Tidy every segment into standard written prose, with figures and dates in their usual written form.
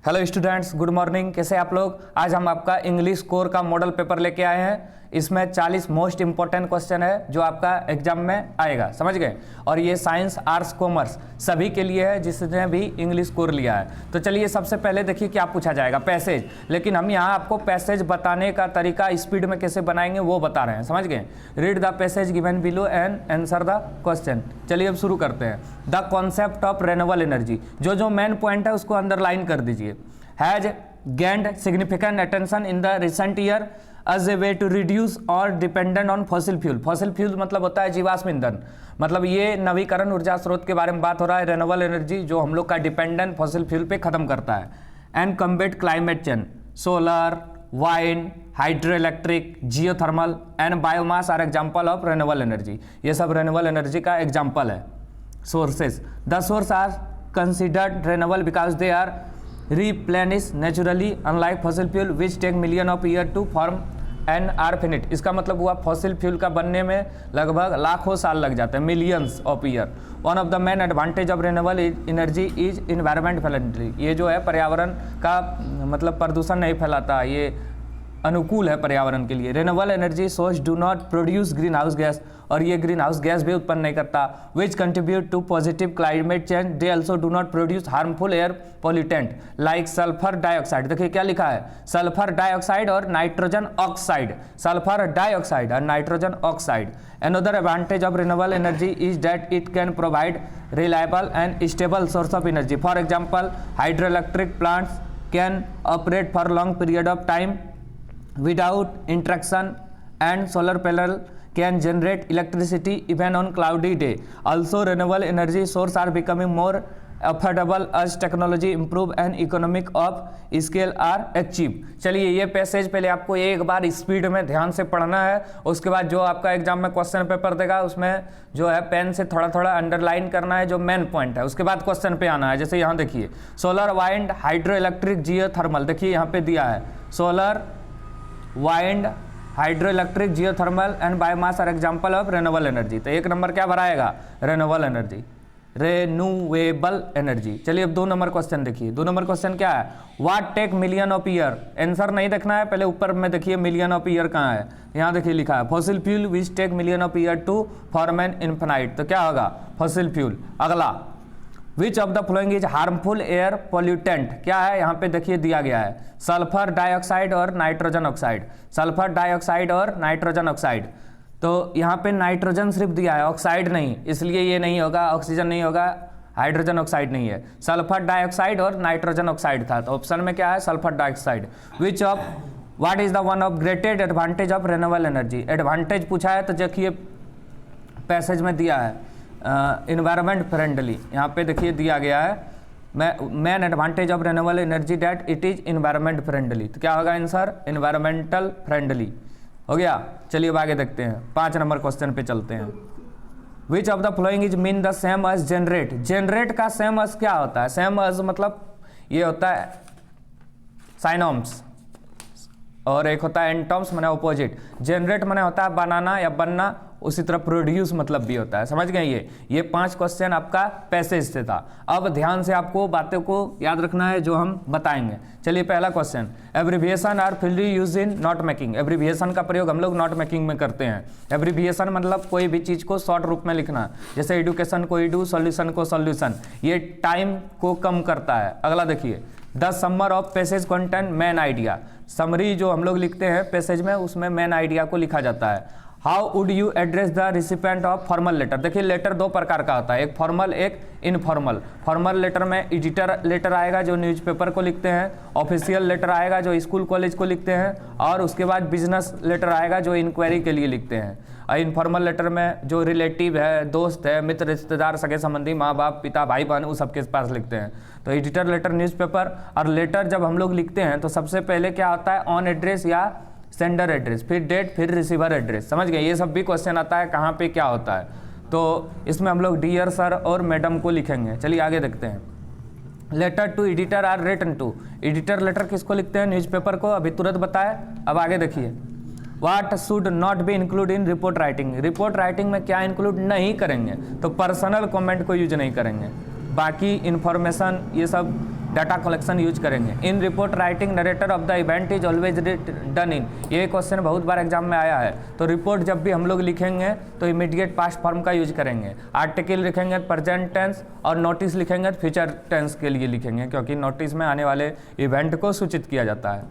Hello students, good morning. कैसे आप लोग? आज हम आपका इंग्लिश कोर का मॉडल पेपर लेके आए हैं। इसमें 40 मोस्ट इंपॉर्टेंट क्वेश्चन है जो आपका एग्जाम में आएगा, समझ गए। और ये साइंस, आर्ट्स, कॉमर्स सभी के लिए है जिसने भी इंग्लिश कोर लिया है। तो चलिए सबसे पहले देखिए क्या पूछा जाएगा, पैसेज। लेकिन हम यहाँ आपको पैसेज बताने का तरीका स्पीड में कैसे बनाएंगे वो बता रहे हैं, समझ गए। Read the passage given below and answer the question. चलिए अब शुरू करते हैं। The concept of renewable energy, जो मेन पॉइंट है उसको अंडरलाइन कर दीजिए। Has gained significant attention in the recent year as a way to reduce or dependent on fossil fuel। fossil fuel मतलब होता है जीवाश्म ईंधन, मतलब ये नवीकरण ऊर्जा स्रोत के बारे में बात हो रहा है। रेन्यूएबल एनर्जी जो हम लोग का डिपेंडेंट फॉसिल फ्यूल पे खत्म करता है। And combat climate change, solar, wind, hydro electric, geothermal and biomass are example of renewable energy. ये सब रेन्यूएबल एनर्जी का एग्जाम्पल है। Sources, the source are considered renewable because they are replenish naturally unlike fossil fuel which take million of year to form and are finite। इसका मतलब हुआ fossil fuel का बनने में लगभग लाखों साल लग जाते हैं, millions of year. One of the main advantage of renewable energy is environment friendly. ये जो है पर्यावरण का मतलब प्रदूषण नहीं फैलाता, ये अनुकूल है पर्यावरण के लिए। Renewable energy source do not produce green house gas, और ये ग्रीन हाउस गैस भी उत्पन्न नहीं करता। Which contribute to positive climate change, they also do not produce harmful air pollutant like sulphur dioxide. देखिए क्या लिखा है, सल्फर डाइऑक्साइड और नाइट्रोजन ऑक्साइड, सल्फर डाइऑक्साइड और nitrogen oxide. Another advantage of renewable energy is that it can provide reliable and stable source of energy. For example, hydroelectric plants can operate for long period of time without interaction, and solar panel can generate electricity even on cloudy day. Also, renewable energy sources are becoming more affordable as technology improve and economic of scale are achieved। चलिए ये passage पहले आपको एक बार speed में ध्यान से पढ़ना है, उसके बाद जो आपका एग्जाम में क्वेश्चन पेपर देगा उसमें जो है पेन से थोड़ा थोड़ा अंडरलाइन करना है जो मेन पॉइंट है, उसके बाद क्वेश्चन पे आना है। जैसे यहाँ देखिए solar, wind, hydro electric, geothermal. देखिए यहाँ पे दिया है solar, wind, hydro electric, geothermal and biomass are example of renewable energy. तो एक नंबर क्या भराएगा, रेन्यूएबल एनर्जी, रेन्यूएबल एनर्जी। चलिए अब 2 नंबर क्वेश्चन देखिए। 2 नंबर क्वेश्चन क्या है, what take million of year. Answer नहीं देखना है, पहले ऊपर में देखिए मिलियन ऑफ ईयर कहाँ है, यहाँ देखिए लिखा है fossil fuel which take million of year to form an infinite. तो क्या होगा, फॉसिल फ्यूल। अगला, which of the following is harmful air pollutant. क्या है, यहाँ पे देखिए दिया गया है सल्फर डाइऑक्साइड और नाइट्रोजन ऑक्साइड, सल्फर डाइऑक्साइड और नाइट्रोजन ऑक्साइड। तो यहाँ पे नाइट्रोजन सिर्फ दिया है, ऑक्साइड नहीं, इसलिए ये नहीं होगा, ऑक्सीजन नहीं होगा, हाइड्रोजन ऑक्साइड नहीं है, सल्फर डाइऑक्साइड और नाइट्रोजन ऑक्साइड था। तो ऑप्शन में क्या है, sulphur dioxide. Which of what is the one of greatest advantage of renewable energy. Advantage पूछा है तो देखिए पैसेज में दिया है इन्वायरमेंट फ्रेंडली, यहाँ पे देखिए दिया गया है main advantage of renewable energy that it is environment friendly. तो क्या होगा आंसर, इन्वायरमेंटल फ्रेंडली हो गया। चलिए अब आगे देखते हैं, 5 नंबर क्वेश्चन पे चलते हैं। Which of the following is mean the same as generate. Generate का सेम एज क्या होता है, सेम एज मतलब ये होता है साइनोम्स और एक होता है एंटोम्स माने अपोजिट। जनरेट माने होता है बनाना या बनना, उसी तरह प्रोड्यूस मतलब भी होता है, समझ गए। ये 5 क्वेश्चन आपका पैसेज से था। अब ध्यान से आपको बातों को याद रखना है जो हम बताएंगे। चलिए पहला question, abbreviation are freely use in note making. Abbreviation का प्रयोग हम लोग नोट मेकिंग में करते हैं। एब्रिविएशन मतलब कोई भी चीज को शॉर्ट रूप में लिखना, जैसे एडुकेशन को एडू, सॉल्यूशन को सॉल्यूशन, ये टाइम को कम करता है। अगला देखिए, the summer of passage content main idea. Summary जो हम लोग लिखते हैं पैसेज में उसमें मेन आइडिया को लिखा जाता है। How would you address the recipient of formal letter. देखिए लेटर 2 प्रकार का होता है, एक फॉर्मल एक इनफॉर्मल। फॉर्मल लेटर में एडिटर लेटर आएगा जो न्यूज़पेपर को लिखते हैं, ऑफिशियल लेटर आएगा जो स्कूल कॉलेज को लिखते हैं, और उसके बाद बिजनेस लेटर आएगा जो इंक्वायरी के लिए लिखते हैं। और इनफॉर्मल लेटर में जो रिलेटिव है, दोस्त है, मित्र, रिश्तेदार, सगे संबंधी, माँ बाप, पिता, भाई बहन, उस सबके पास लिखते हैं। तो एडिटर लेटर न्यूज़पेपर। और लेटर जब हम लोग लिखते हैं तो सबसे पहले क्या होता है, ऑन एड्रेस या सेंडर एड्रेस, फिर डेट, फिर रिसीवर एड्रेस, समझ गए। ये सब भी क्वेश्चन आता है कहाँ पे क्या होता है। तो इसमें हम लोग डियर सर और मैडम को लिखेंगे। चलिए आगे देखते हैं। Letter to editor are written to. Editor letter किसको लिखते हैं, न्यूज़पेपर को, अभी तुरंत बताया। अब आगे देखिए, what should not be include in report writing. Report writing में क्या इंक्लूड नहीं करेंगे, तो पर्सनल कमेंट को यूज नहीं करेंगे। बाकी इन्फॉर्मेशन ये सब डाटा कलेक्शन यूज करेंगे। In report writing narrator of the event is always done in, ये क्वेश्चन बहुत बार एग्जाम में आया है। तो रिपोर्ट जब भी हम लोग लिखेंगे तो इमीडिएट पास्ट फॉर्म का यूज करेंगे। आर्टिकल लिखेंगे प्रेजेंट टेंस और नोटिस लिखेंगे फ्यूचर टेंस के लिए लिखेंगे, क्योंकि नोटिस में आने वाले इवेंट को सूचित किया जाता है।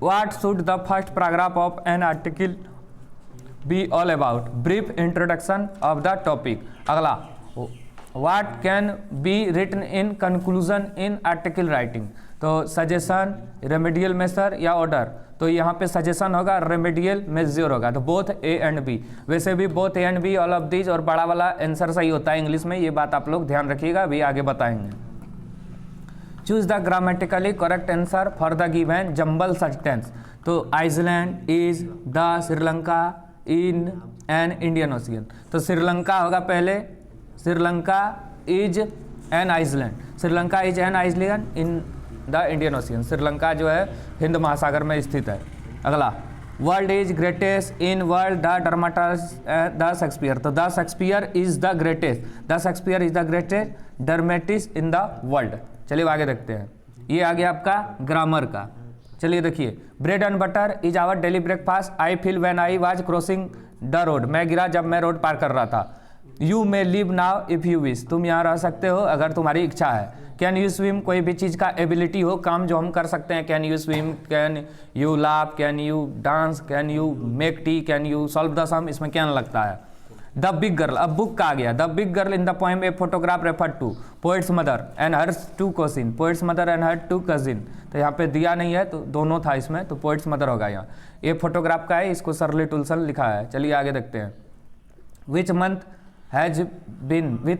What should the first paragraph of an article be all about? Brief introduction of the topic. अगला, what can be written in conclusion in article writing? तो सजेशन, रेमेडियल मेजर या ऑर्डर? तो यहाँ पे सजेशन होगा, रेमेडियल मेजर होगा। तो both A and B, वैसे भी both A and B, all of these और बड़ा वाला आंसर सही होता है इंग्लिश में, ये बात आप लोग ध्यान रखिएगा, अभी आगे बताएंगे। Choose the grammatically correct answer for the given jumbled sentence. तो island, is, the, Sri Lanka, in an Indian ocean. तो श्रीलंका होगा पहले, Sri Lanka is an island, Sri Lanka is an island in the Indian ocean. Sri Lanka जो है हिंद महासागर में स्थित है। अगला, world is greatest in world the dramatist the Shakespeare. तो the Shakespeare is the greatest, the Shakespeare is the greatest dramatist in the world. चलिए आगे देखते हैं, ये आ गया आपका ग्रामर का। चलिए देखिए, bread and butter is our daily breakfast, I feel when I was crossing the road. मैं गिरा जब मैं रोड पार कर रहा था। You may live now if you wish, तुम यहाँ रह सकते हो अगर तुम्हारी इच्छा है। कैन यू स्विम, कोई भी चीज़ का एबिलिटी हो, काम जो हम कर सकते हैं। Can you swim, can you laugh, can you dance, can you make tea, can you solve the sum, इसमें कैन लगता है। द बिग गर्ल, अब बुक का आ गया। The big girl in the poem a photograph refer to poet's mother and hers two cousin, poet's mother and her two cousin. तो यहाँ पे दिया नहीं है तो दोनों था इसमें, तो पोएट्स मदर होगा यहाँ। ये फोटोग्राफ का है, इसको सरली टुलसन लिखा है। चलिए आगे देखते हैं। Which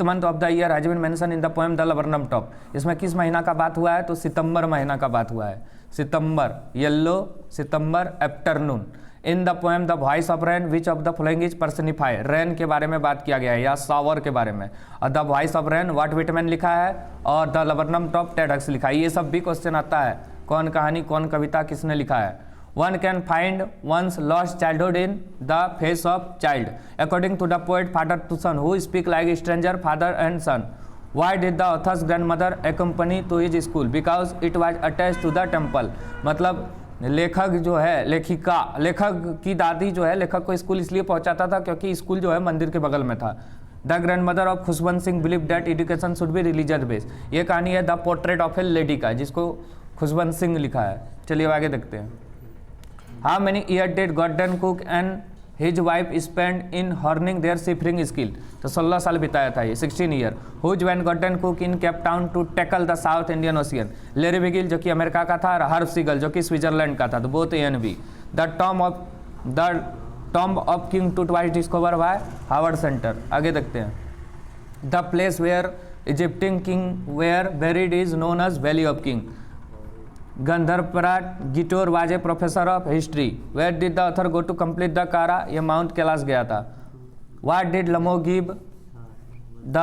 month of the year has been mention in the poem the laburnum top. इसमें किस महीना का बात हुआ है? तो सितंबर महीना का बात हुआ है। September, yellow September, afternoon. In the poem the voice of rain which of the following is personify, rain के बारे में बात किया गया है या शावर के बारे में। और the voice of rain what Whitman लिखा है और द लबरनम टॉप टेड हक्स लिखा है। ये सब भी क्वेश्चन आता है, कौन कहानी कौन कविता किसने लिखा है। One can find once lost childhood in the face of child according to the poet father to son who speak like stranger father and son. Why did the author's grandmother accompany to his school? Because it was attached to the temple. मतलब लेखक जो है, लेखक की दादी जो है लेखक को स्कूल इसलिए पहुंचाता था क्योंकि स्कूल जो है मंदिर के बगल में था। The grand mother of Khushwant Singh believe that education should be religious based. ये कहानी है the portrait of A lady का, जिसको खुशवंत सिंह लिखा है। चलिए आगे देखते हैं। How many year did Gordon Cook and his wife spend in honing their seafaring skill. तो 16 साल बिताया था ये, 16 year. Whose when Gordon Cook in Cape Town to tackle the south Indian ocean. Larry बिगिल जो कि अमेरिका का था, और हर्ब सीगल जो कि स्विट्जरलैंड का था। तो both A and B. The tomb of king Tut was discover by Howard Carter. आगे देखते हैं। The place where Egyptian king were buried is known as valley of king. गंधर्वराट गिटोर was a professor of history. Where did the author go to complete the kora? ये mount Kailash गया था। What did Lhamo give the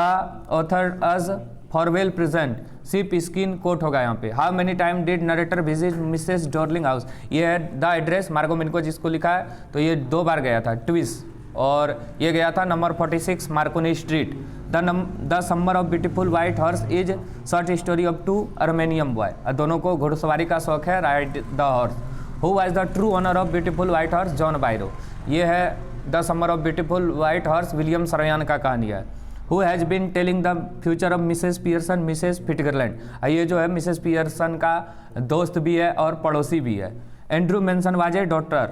author as farewell present? Sheep skin coat होगा यहाँ पे। How many time did narrator visit Mrs Darling house? ये है the address मार्गो मिनको जिसको लिखा है, तो ये 2 बार गया था ट्विस, और ये गया था number 46 Marconi street. The summer of beautiful white horse is short story of 2 Armenian boy. दोनों को घुड़सवारी का शौक है, ride the horse. Who was the true owner of beautiful white horse? John Byro. ये है the summer of beautiful white horse, William Saroyan का कहानी है। Who has been telling the future of Mrs Pearson? Mrs Fitzgerald. ये जो है Mrs Pearson का दोस्त भी है और पड़ोसी भी है। Andrew Manson was a doctor,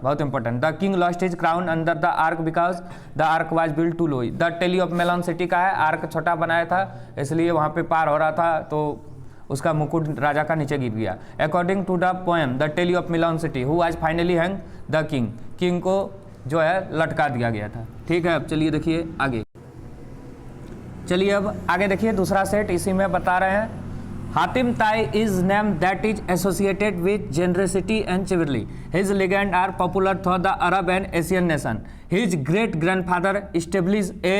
बहुत important. The king lost his crown under the arch because the arch was built too low. The tale of melon city का है, आर्क छोटा बनाया था इसलिए वहाँ पे पार हो रहा था तो उसका मुकुट राजा का नीचे गिर गया। According to the poem the tale of melon city who was finally hang the king, king को जो है लटका दिया गया था। ठीक है, अब चलिए देखिए आगे। चलिए अब आगे देखिए दूसरा सेट, इसी में बता रहे हैं। हातिम ताई is name that is associated with generosity and chivalry. His legends are popular through the Arab and Asian nation. His great-grandfather established a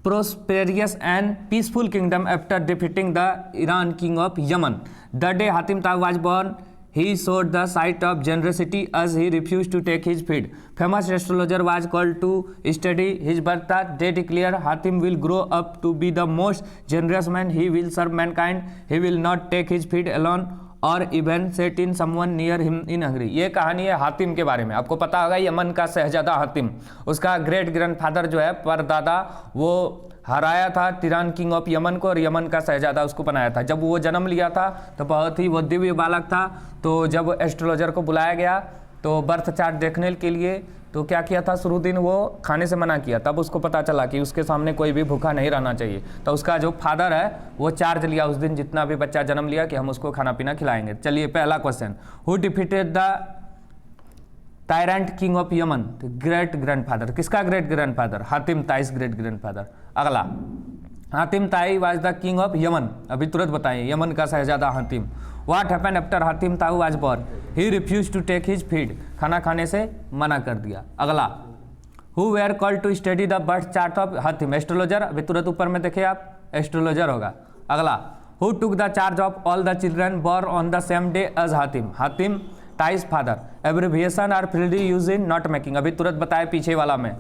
prosperous and peaceful kingdom after defeating the Iran king of Yemen. The day Hatim Tai was born, he showed the sight of generosity as he refused to take his feed. Famous astrologer was called to study his birth chart. They declare Hatim will grow up to be the most generous man. He will serve mankind. He will not take his feed alone और even set in someone near him in Hungary. ये कहानी है हातिम के बारे में। आपको पता होगा यमन का शहजादा हातिम, उसका ग्रेट ग्रैंडफादर जो है परदादा, वो हराया था तिरान किंग ऑफ यमन को और यमन का शहजादा उसको बनाया था। जब वो जन्म लिया था तो बहुत ही वो दिव्य बालक था। तो जब एस्ट्रोलॉजर को बुलाया गया तो बर्थ चार्ट देखने के लिए, तो क्या किया था, शुरू दिन वो खाने से मना किया। तब उसको पता चला कि उसके सामने कोई भी भूखा नहीं रहना चाहिए। तो उसका जो फादर है वो चार्ज लिया उस दिन, जितना भी बच्चा जन्म लिया, कि हम उसको खाना पीना खिलाएंगे। चलिए पहला question, who defeated the tyrant king of Yemen? Great grandfather. किसका great grandfather? Hatim Tai's great grandfather. अगला, Hatim Tai was the king of Yemen. अभी तुरंत बताइए, यमन का शहजादा Hatim. What happened after Hatim Tai was born? He refuse to take his feed. खाना खाने से मना कर दिया। अगला, who were called to study the birth chart of Hatim? Astrologer. अभी तुरंत ऊपर में देखिए आप, एस्ट्रोलॉजर होगा। अगला, who took the charge of all the children born on the same day as Hatim? Hatim Tai's father. Abbreviation are freely use in note making. अभी तुरंत बताया पीछे वाला में।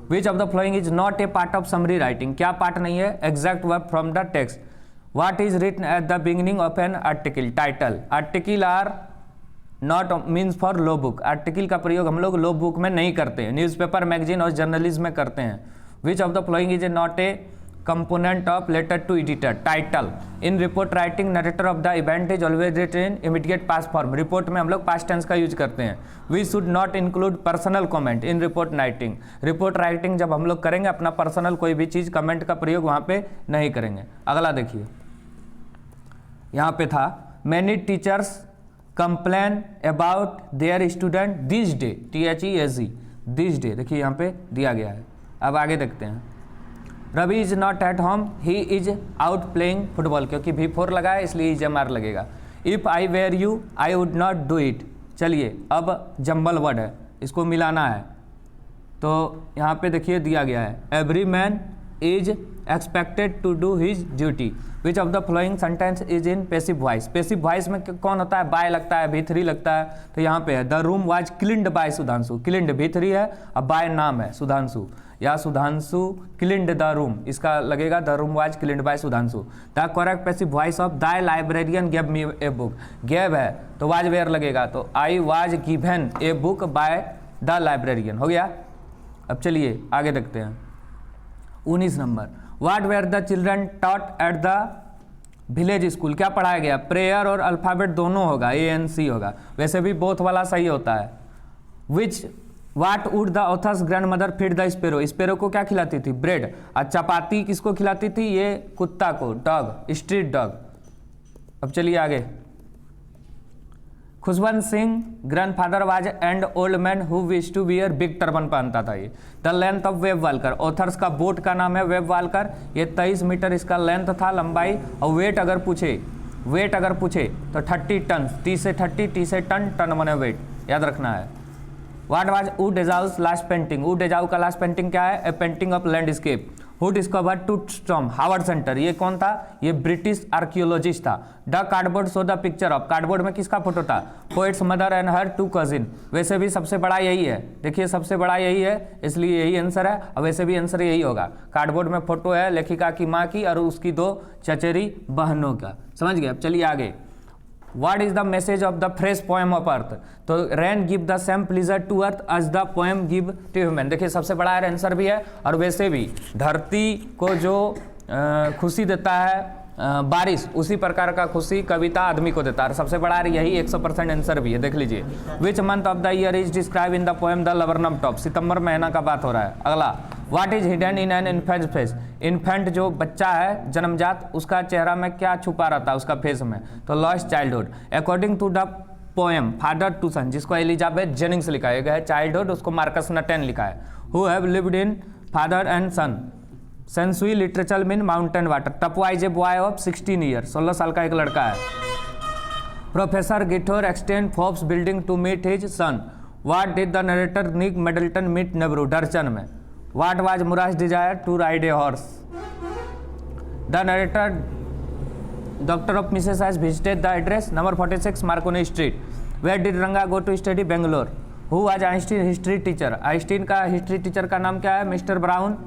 Which of the following is not a part of summary writing? क्या part नहीं है? Exact verb from the text. What is written at the beginning of an article? Title. Article are not means for law book. Article का प्रयोग हम लोग law book में नहीं करते हैं, न्यूज़पेपर, मैगजीन और जर्नलिज्म में करते हैं। Which of the following is not a component of letter to editor? Title. In report writing, narrator of the event is always written in immediate past form. Report में हम लोग past tense का use करते हैं। We should not include personal comment in report writing. Report writing जब हम लोग करेंगे अपना पर्सनल कोई भी चीज़ कमेंट का प्रयोग वहाँ पे नहीं करेंगे। अगला देखिए, यहाँ पे था many teachers complain about their student this day, THESE, this day. देखिए यहाँ पे दिया गया है। अब आगे देखते हैं। Ravi is not at home, he is out playing football. क्योंकि V4 लगा है इसलिए EJMR लगेगा। If I were you I would not do it. चलिए अब जम्बल वर्ड है, इसको मिलाना है। तो यहाँ पे देखिए दिया गया है, every man is expected to do his duty. Which of the following sentence is in passive voice? Passive voice में कौन होता है? बाय लगता है, V3 लगता है। तो यहाँ पे है the room was cleaned by Sudhanshu. Cleaned V3 है, अब बाय नाम है सुधांशु, या सुधांशु क्लीन्ड द रूम, इसका लगेगा the room was cleaned by Sudhanshu. The correct passive voice of the librarian gave me a book. Gave है तो वाज वेयर लगेगा, तो I was given a book by the librarian. हो गया। अब चलिए आगे देखते हैं। 19 number, what were the children taught at the village school? क्या पढ़ाया गया? प्रेयर और अल्फ़ाबेट दोनों होगा, ANC होगा। वैसे भी बोथ वाला सही होता है। विच what would the author's grand mother feed the sparrow? Sparrow को क्या खिलाती थी? ब्रेड। और चपाती किसको खिलाती थी? ये कुत्ता को, डॉग, स्ट्रीट डॉग। अब चलिए आगे। Khushwant Singh grandfather was and old man who wish to wear big turban पहनता था ये। The length of Wavewalker, author's का बोट का नाम है वेब वाल्कर। ये 23 मीटर इसका लेंथ था, लंबाई। और वेट अगर पूछे तो 30 टन, T से 30, T से टन, टन माने वेट, याद रखना है। What was Wu Daozi's last painting? Wu Daozi का लास्ट पेंटिंग क्या है? A painting of landscape. Who discovered Tut's tomb? Howard Carter. ये कौन था? ये ब्रिटिश आर्कियोलॉजिस्ट था। The cardboard show the picture of, cardboard में किसका फोटो था? Poet's mother and her 2 cousin. वैसे भी सबसे बड़ा यही है, देखिए सबसे बड़ा यही है, इसलिए यही आंसर है। और वैसे भी आंसर यही होगा। कार्डबोर्ड में फोटो है लेखिका की माँ की और उसकी 2 चचेरी बहनों का। समझ गए? अब चलिए आगे। What is the message of the fresh poem of earth? तो rain give the same pleasure to earth as the poem give to human। देखिए सबसे बड़ा आंसर भी है। और वैसे भी धरती को जो खुशी देता है बारिश, उसी प्रकार का खुशी कविता आदमी को देता है। सबसे बड़ा यही 100% आंसर भी है, देख लीजिए। Which month of the year is describe in the poem the laburnum top? सितंबर महीना का बात हो रहा है। अगला, what is hidden in an infant face? Infant जो बच्चा है जन्मजात, उसका चेहरा में क्या छुपा रहता है उसका फेस में? तो lost childhood. According to the poem father to son, जिसको एलिजाबेथ जेनिंग्स लिखा है, चाइल्डहुड उसको मार्कस नटेन लिखा है। Who have lived in father and son? Sansui literature mean mountain water. टपुआ is a boy of 16 year, 16 साल का एक लड़का है। प्रोफेसर गिठोर extend Forbes building to meet his son. What did the narrator Nick Middleton meet Nehru? डरचन में। What was Murat's desire to ride a horse? The narrator, Doctor of Mrs. has visited the address number 46 Marconi Street. Where did Ranga go to study? Bangalore. Who was Einstein history teacher? Einstein का history teacher का नाम क्या है? मिस्टर Brown.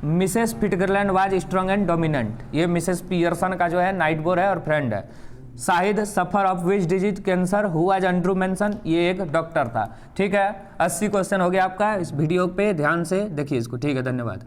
Mrs Fitzgerald was strong and dominant, ये Mrs Pearson का जो है नाइट बोर है और फ्रेंड है। Shahid suffer of which disease? Cancer. Who was Andrew Manson? ये एक डॉक्टर था। ठीक है, 80 क्वेश्चन हो गया आपका। इस वीडियो पे ध्यान से देखिए इसको। ठीक है, धन्यवाद।